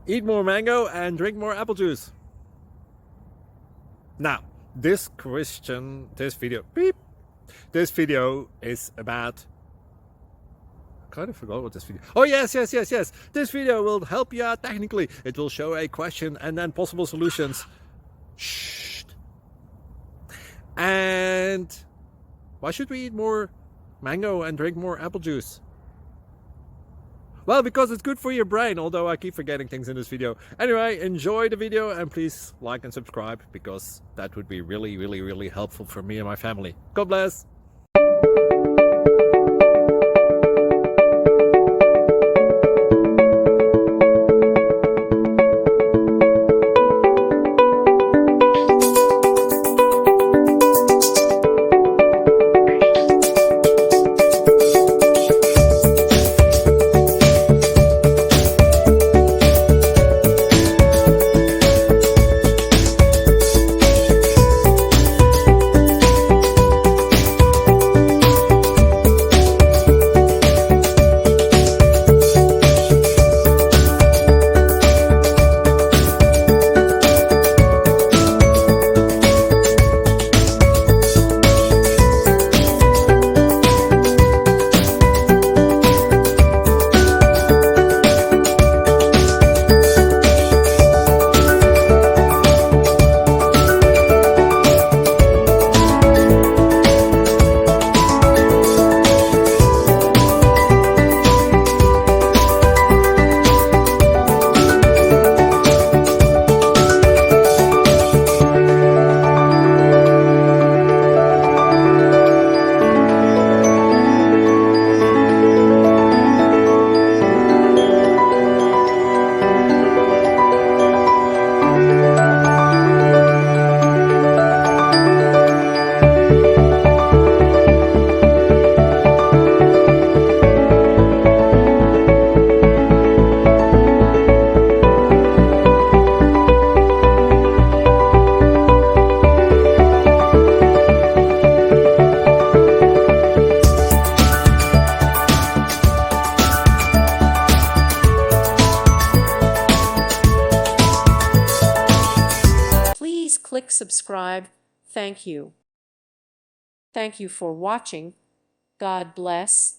Eat more mango and drink more apple juice. Now, this video is about, I kind of forgot what this video. Oh yes. This video will help you out technically. It will show a question and then possible solutions. Shh. And why should we eat more mango and drink more apple juice? Well, because it's good for your brain, although I keep forgetting things in this video. Anyway, enjoy the video and please like and subscribe, because that would be really helpful for me and my family. God bless! Click subscribe. Thank you. Thank you for watching. God bless.